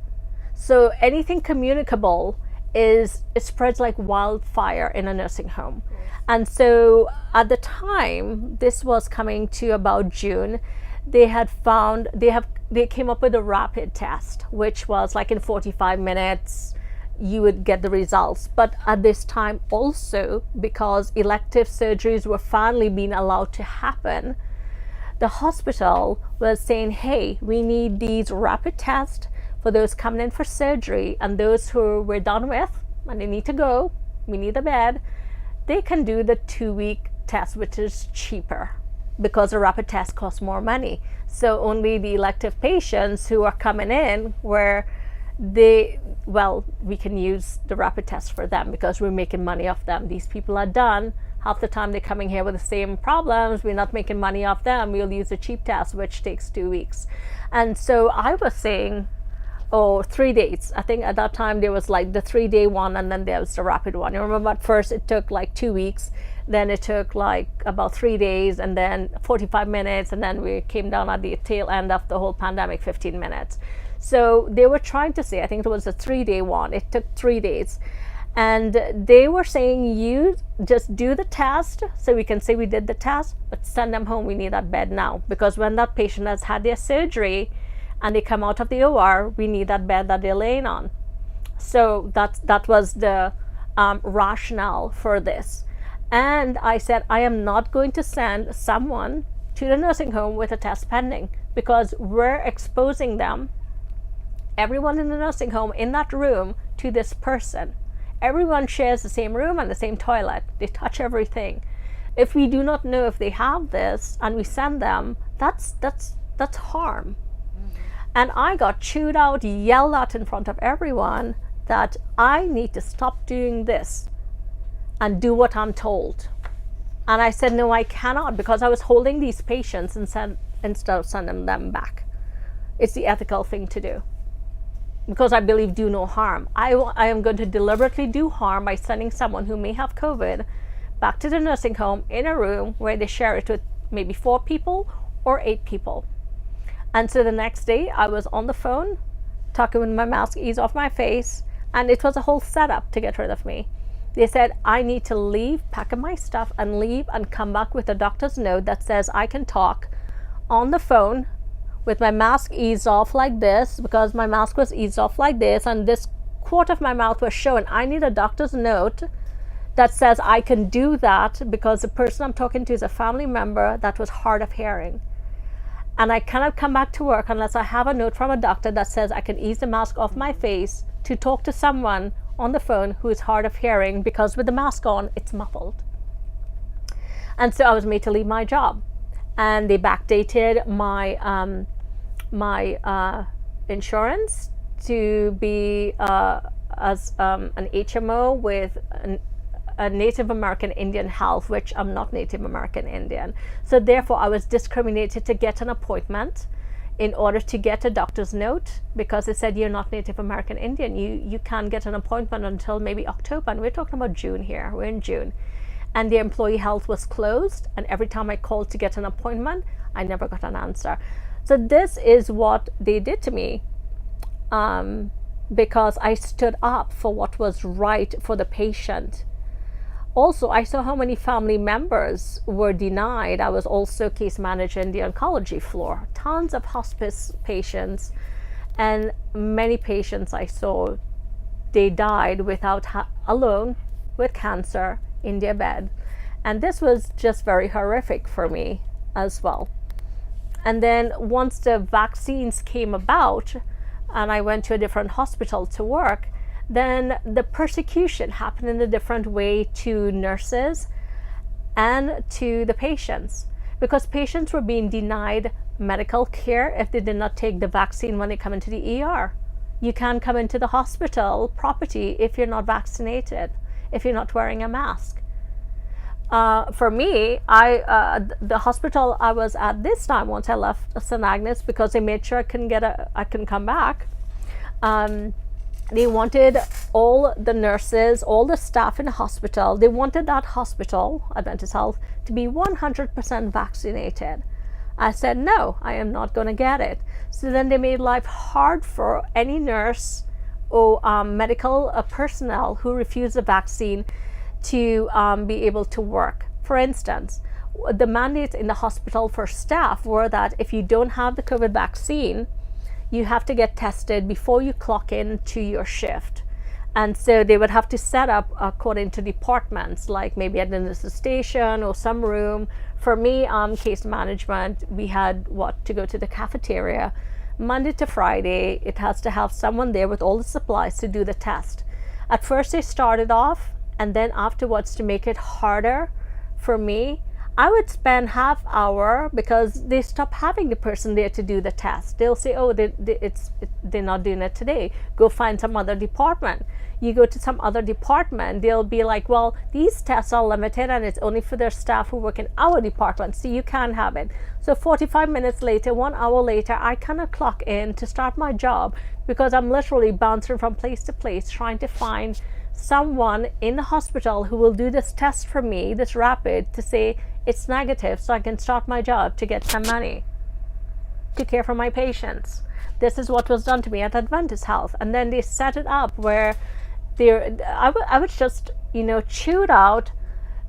So anything communicable it spreads like wildfire in a nursing home. And so at the time, this was coming to about June, they came up with a rapid test, which was like in 45 minutes, you would get the results. But at this time also, because elective surgeries were finally being allowed to happen, the hospital was saying, hey, we need these rapid tests for those coming in for surgery, and those who we're done with and they need to go, we need a bed, they can do the 2-week test, which is cheaper because the rapid test costs more money. So only the elective patients who are coming in we can use the rapid test for them because we're making money off them. These people are done. Half the time they're coming here with the same problems. We're not making money off them. We'll use a cheap test, which takes 2 weeks. And so I was saying, 3 days. I think at that time there was like the 3-day one, and then there was the rapid one. You remember at first it took like 2 weeks, then it took like about 3 days, and then 45 minutes, and then we came down at the tail end of the whole pandemic, 15 minutes. So they were trying to say, I think it was a 3-day one, it took 3 days. And they were saying, you just do the test so we can say we did the test, but send them home, we need that bed now. Because when that patient has had their surgery and they come out of the OR, we need that bed that they're laying on. So that was the rationale for this. And I said, I am not going to send someone to the nursing home with a test pending, because we're exposing them, everyone in the nursing home in that room, to this person. Everyone shares the same room and the same toilet. They touch everything. If we do not know if they have this and we send them, that's harm. And I got chewed out, yelled at in front of everyone that I need to stop doing this and do what I'm told. And I said, no, I cannot, because I was holding these patients instead of sending them back. It's the ethical thing to do, because I believe do no harm. I am going to deliberately do harm by sending someone who may have COVID back to the nursing home in a room where they share it with maybe 4 people or 8 people. And so the next day I was on the phone talking with my mask ease off my face, and it was a whole setup to get rid of me. They said I need to leave, pack up my stuff and leave, and come back with a doctor's note that says I can talk on the phone with my mask eased off like this, because my mask was eased off like this and this quarter of my mouth was showing. I need a doctor's note that says I can do that, because the person I'm talking to is a family member that was hard of hearing. And I cannot come back to work unless I have a note from a doctor that says I can ease the mask off my face to talk to someone on the phone who is hard of hearing, because with the mask on, it's muffled. And so I was made to leave my job. And they backdated my insurance to be as an HMO with a Native American Indian health, which I'm not Native American Indian. So therefore, I was discriminated to get an appointment in order to get a doctor's note, because it said you're not Native American Indian. You can't get an appointment until maybe October, and we're talking about June here. We're in June. And the employee health was closed, and every time I called to get an appointment, I never got an answer. So this is what they did to me, because I stood up for what was right for the patient. Also, I saw how many family members were denied. I was also case manager in the oncology floor. Tons of hospice patients, and many patients I saw, they died alone with cancer in their bed. And this was just very horrific for me as well. And then once the vaccines came about and I went to a different hospital to work, then the persecution happened in a different way to nurses and to the patients, because patients were being denied medical care if they did not take the vaccine when they come into the ER. You can't come into the hospital property if you're not vaccinated, if you're not wearing a mask. For me, the hospital I was at this time, once I left St. Agnes, because they made sure I couldn't come back, they wanted all the nurses, all the staff in the hospital, they wanted that hospital, Adventist Health, to be 100% vaccinated. I said, no, I am not going to get it. So then they made life hard for any nurse or medical personnel who refused the vaccine to be able to work. For instance, the mandates in the hospital for staff were that if you don't have the COVID vaccine, you have to get tested before you clock in to your shift. And so they would have to set up according to departments, like maybe at the station or some room. For me, case management, we had to go to the cafeteria. Monday to Friday, it has to have someone there with all the supplies to do the test. At first they started off, and then afterwards, to make it harder for me, I would spend half hour, because they stop having the person there to do the test. They'll say, oh, they're not doing it today. Go find some other department. You go to some other department, they'll be like, well, these tests are limited and it's only for their staff who work in our department, so you can't have it. So 45 minutes later, 1 hour later, I cannot clock in to start my job, because I'm literally bouncing from place to place trying to find someone in the hospital who will do this test for me, this rapid, to say it's negative, so I can start my job to get some money to care for my patients. This is what was done to me at Adventist Health. And then they set it up where I was just, chewed out,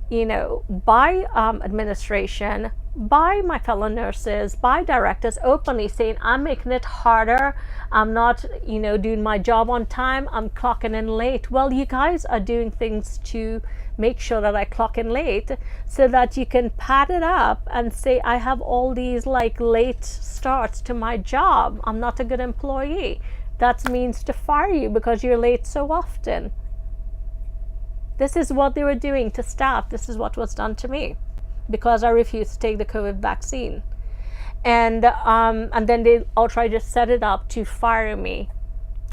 by administration, by my fellow nurses, by directors, openly saying, I'm making it harder. I'm not, doing my job on time. I'm clocking in late. Well, you guys are doing things to make sure that I clock in late so that you can pad it up and say, I have all these late starts to my job. I'm not a good employee. That means to fire you because you're late so often. This is what they were doing to staff. This is what was done to me because I refused to take the COVID vaccine. And then they all tried to set it up to fire me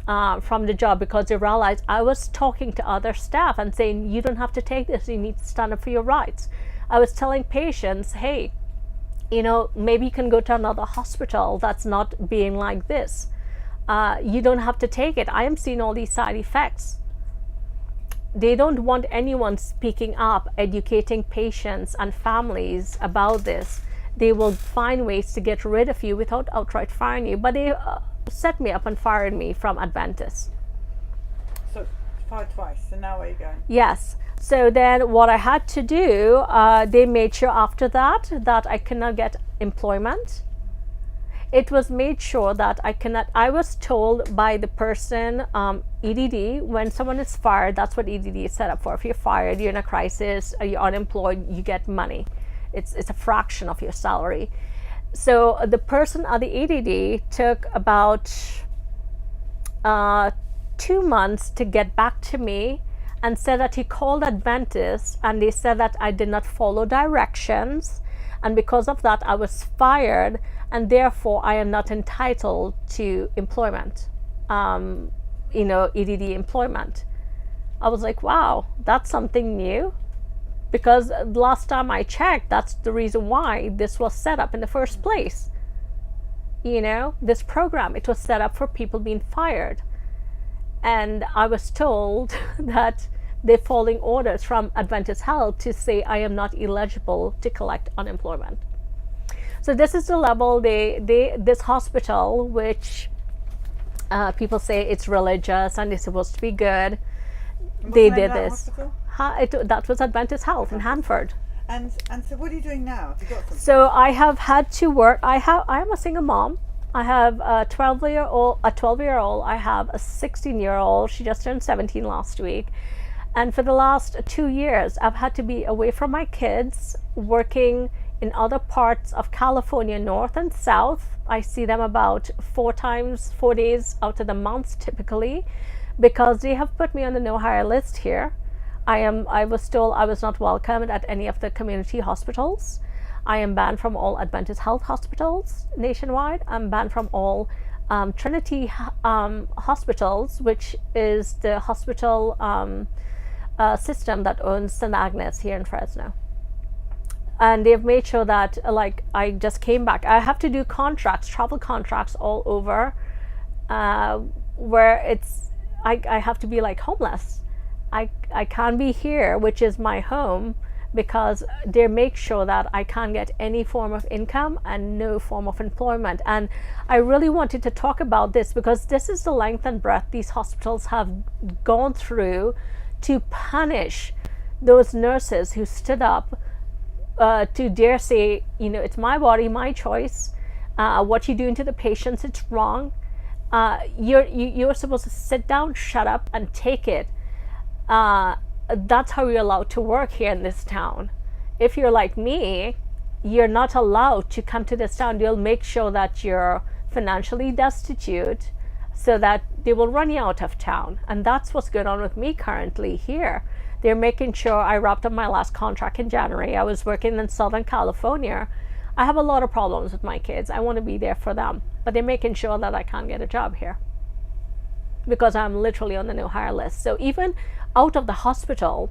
from the job, because they realized I was talking to other staff and saying, you don't have to take this, you need to stand up for your rights. I was telling patients, hey, maybe you can go to another hospital that's not being like this. You don't have to take it. I am seeing all these side effects. They don't want anyone speaking up, educating patients and families about this. They will find ways to get rid of you without outright firing you. But they set me up and fired me from Adventist. So fired twice. So now where are you going? Yes. So then what I had to do, they made sure after that I cannot get employment. It was made sure that I was told by the person, EDD, when someone is fired, that's what EDD is set up for. If you're fired, you're in a crisis, or you're unemployed, you get money. It's a fraction of your salary. So the person at the EDD took about 2 months to get back to me and said that he called Adventist and they said that I did not follow directions. And because of that, I was fired, and therefore I am not entitled to employment, EDD employment. I was like, wow, that's something new. Because last time I checked, that's the reason why this was set up in the first place. You know, this program, it was set up for people being fired. And I was told that they're following orders from Adventist Health to say I am not eligible to collect unemployment. So this is the level this hospital, which people say it's religious and it's supposed to be good, they did this. That was Adventist Health in Hanford. And so what are you doing now? Have you got something? So I have had to work. I am a single mom. I have a 12-year-old, I have a 16-year-old. She just turned 17 last week. And for the last 2 years, I've had to be away from my kids, working in other parts of California, north and south. I see them about 4 days out of the month typically, because they have put me on the no hire list here. I was told I was not welcomed at any of the community hospitals. I am banned from all Adventist Health hospitals nationwide. I'm banned from all Trinity hospitals, which is the hospital system that owns St. Agnes here in Fresno. And they've made sure that, like, I just came back. I have to do contracts, travel contracts all over, where I have to be like homeless. I can't be here, which is my home, because they make sure that I can't get any form of income and no form of employment. And I really wanted to talk about this because this is the length and breadth these hospitals have gone through to punish those nurses who stood up to dare say, you know, it's my body, my choice. What you're doing to the patients, it's wrong. You're supposed to sit down, shut up, and take it. That's how you're allowed to work here in this town. If you're like me, you're not allowed to come to this town. They'll make sure that you're financially destitute so that they will run you out of town. And that's what's going on with me currently here. They're making sure I wrapped up my last contract in January. I was working in Southern California. I have a lot of problems with my kids. I want to be there for them, but they're making sure that I can't get a job here because I'm literally on the no hire list. So even out of the hospital,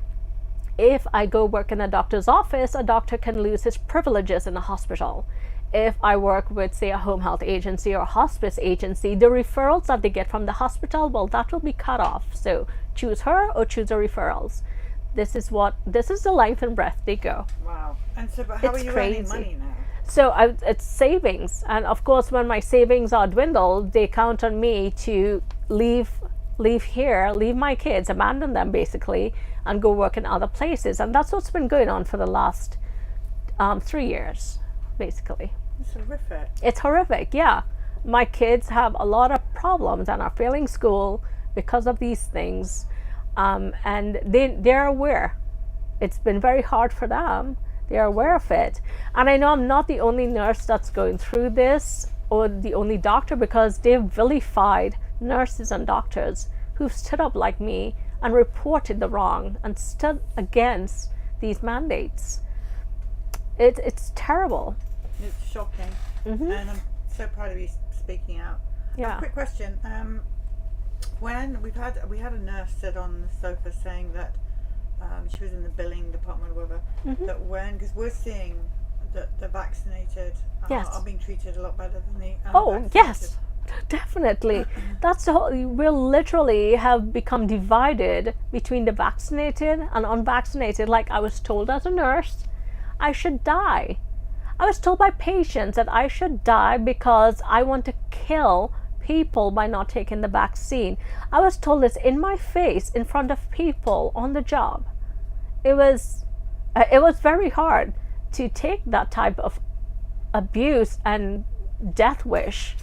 if I go work in a doctor's office, a doctor can lose his privileges in the hospital. If I work with, say, a home health agency or a hospice agency, the referrals that they get from the hospital, well, that will be cut off. So choose her or choose the referrals. This is the length and breadth they go. Wow. And so, but how are you earning money now? So it's savings. And of course, when my savings are dwindled, they count on me to leave here, leave my kids, abandon them basically, and go work in other places. And that's what's been going on for the last 3 years, basically. It's horrific. It's horrific, yeah. My kids have a lot of problems and are failing school because of these things. And they're aware. It's been very hard for them. They're aware of it. And I know I'm not the only nurse that's going through this, or the only doctor, because they've vilified nurses and doctors who've stood up like me and reported the wrong and stood against these mandates. It's terrible. It's shocking. Mm-hmm. And I'm so proud of you speaking out. Yeah. A quick question. When we had a nurse sit on the sofa saying that she was in the billing department or whatever, that because we're seeing that the vaccinated are being treated a lot better than the unvaccinated. Yes, definitely. That's the whole, we'll literally have become divided between the vaccinated and unvaccinated. Like I was told as a nurse, I should die. I was told by patients that I should die because I want to kill people by not taking the vaccine. I was told this in my face, in front of people on the job. It was very hard to take that type of abuse and death wish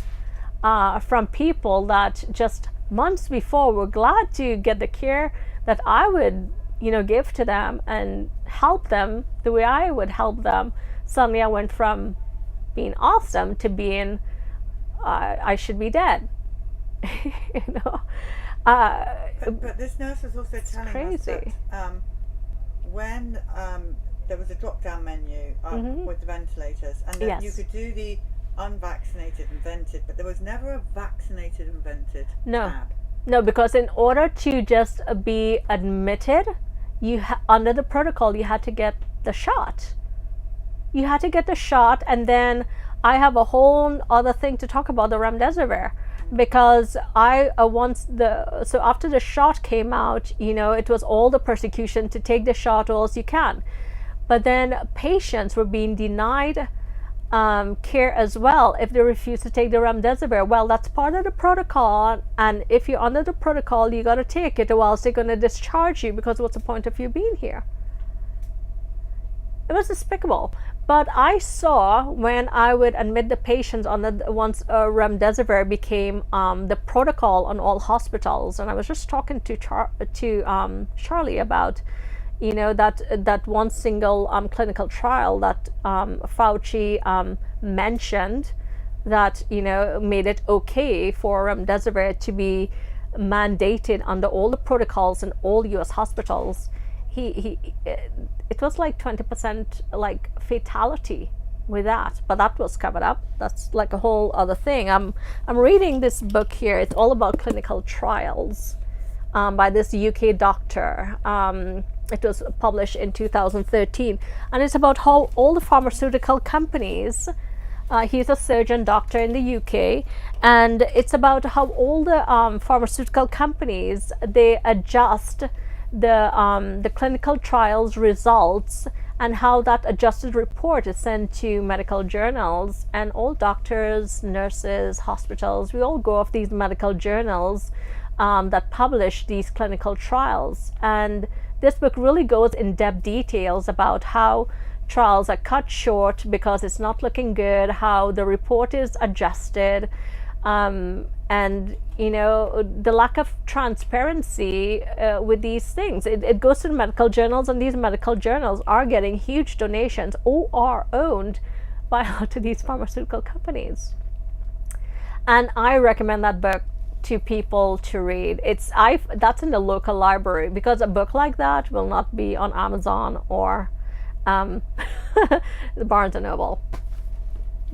from people that just months before were glad to get the care that I would, give to them and help them the way I would help them. Suddenly I went from being awesome to being I should be dead. But this nurse was also telling us that when there was a drop-down menu with the ventilators, and that you could do the unvaccinated and vented, but there was never a vaccinated and vented tab. No, because in order to just be admitted, under the protocol, you had to get the shot. You had to get the shot, and then I have a whole other thing to talk about, the remdesivir, because so after the shot came out, it was all the persecution to take the shot all as you can. But then patients were being denied care as well if they refuse to take the remdesivir. Well, that's part of the protocol, and if you're under the protocol, you got to take it, or else they're going to discharge you, because what's the point of you being here? It was despicable. But I saw when I would admit the patients once remdesivir became the protocol on all hospitals, and I was just talking to Charlie about that one single clinical trial that Fauci mentioned that made it okay for remdesivir to be mandated under all the protocols in all U.S. hospitals. It was like 20% like fatality with that, but that was covered up. That's like a whole other thing. I'm reading this book here. It's all about clinical trials by this UK doctor. It was published in 2013, and it's about how all the pharmaceutical companies, he's a surgeon doctor in the UK, and it's about how all the pharmaceutical companies, they adjust the clinical trials results, and how that adjusted report is sent to medical journals, and all doctors, nurses, hospitals, we all go off these medical journals that publish these clinical trials. And this book really goes in depth details about how trials are cut short because it's not looking good, how the report is adjusted, and the lack of transparency with these things. It goes to the medical journals, and these medical journals are getting huge donations or are owned by a lot of these pharmaceutical companies. And I recommend that book to people to read. That's in the local library, because a book like that will not be on Amazon or the Barnes and Noble,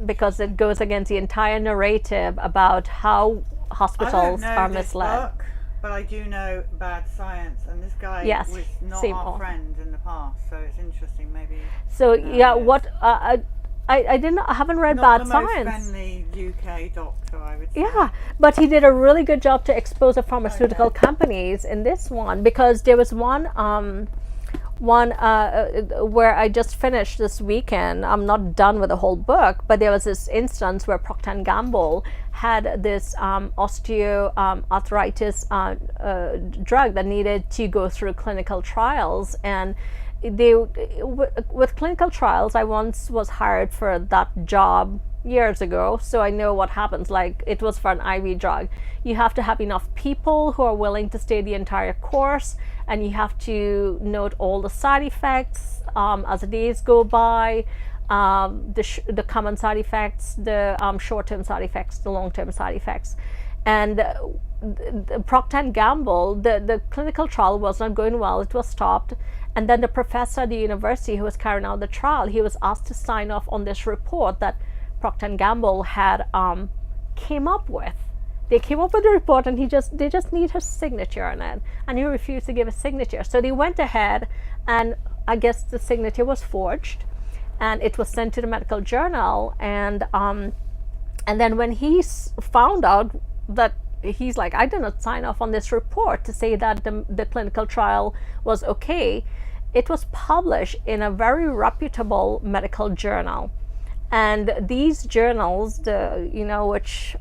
because it goes against the entire narrative about how hospitals are misled. Book, but I do know Bad Science, and this guy was not our friend in the past, so it's interesting. Maybe. So what I haven't read not Bad the Science. Most friendly UK doctor, I would say. Yeah, but he did a really good job to expose the pharmaceutical companies in this one, because there was one where I just finished this weekend. I'm not done with the whole book, but there was this instance where Procter & Gamble had this osteoarthritis drug that needed to go through clinical trials. And with clinical trials, I once was hired for that job years ago, so I know what happens. Like, it was for an IV drug. You have to have enough people who are willing to stay the entire course, and you have to note all the side effects as the days go by, the common side effects, the short-term side effects, the long-term side effects. And Procter & Gamble, the clinical trial was not going well. It was stopped. And then the professor at the university who was carrying out the trial, he was asked to sign off on this report that Procter & Gamble had came up with. They came up with a report, and they just need his signature on it, and he refused to give a signature. So they went ahead, and I guess the signature was forged, and it was sent to the medical journal. And then when he found out that, he's like, I did not sign off on this report to say that the clinical trial was okay. It was published in a very reputable medical journal. And these journals, which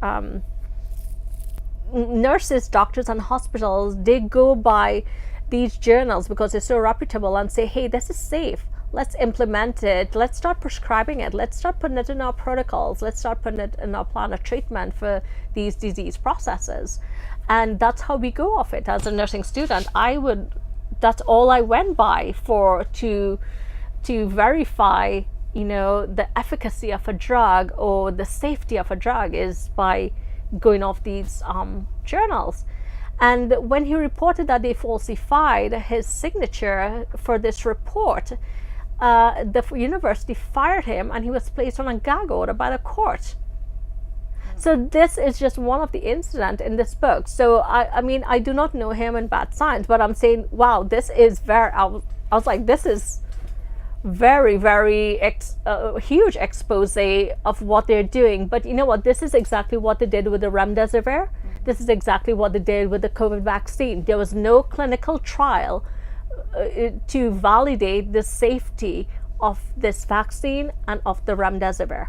nurses, doctors, and hospitals, they go by these journals because they're so reputable and say, hey, this is safe. Let's implement it. Let's start prescribing it. Let's start putting it in our protocols. Let's start putting it in our plan of treatment for these disease processes. And that's how we go off it. As a nursing student, that's all I went by to verify the efficacy of a drug or the safety of a drug, is by going off these journals. And when he reported that they falsified his signature for this report, the university fired him, and he was placed on a gag order by the court. So this is just one of the incident in this book. So I mean, I do not know him in bad science, but I'm saying, wow, this is very, I was like, this is very, very huge expose of what they're doing. But you know what? This is exactly what they did with the remdesivir. This is exactly what they did with the COVID vaccine. There was no clinical trial to validate the safety of this vaccine and of the remdesivir.